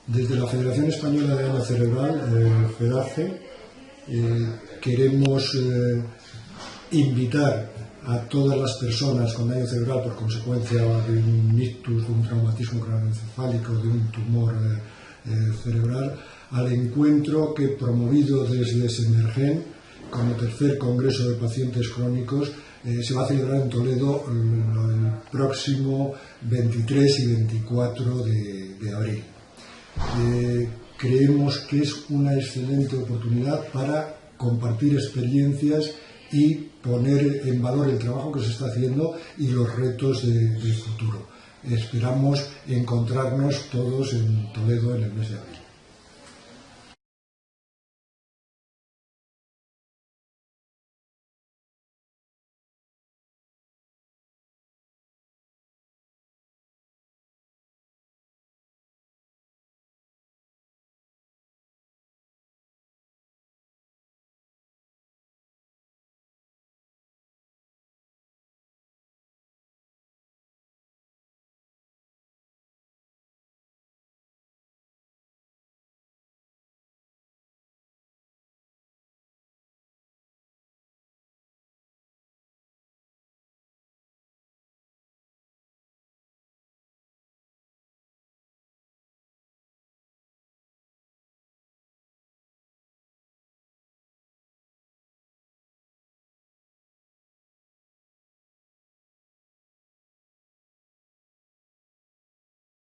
Desde la Federación Española de Daño Cerebral, FEDACE, queremos invitar a todas las personas con daño cerebral por consecuencia de un ictus, de un traumatismo craneoencefálico, de un tumor cerebral, al encuentro que, promovido desde Semergen, como tercer Congreso de Pacientes Crónicos, se va a celebrar en Toledo el próximo 23 y 24 de abril. Creemos que es una excelente oportunidad para compartir experiencias y poner en valor el trabajo que se está haciendo y los retos del futuro. Esperamos encontrarnos todos en Toledo en el mes de abril.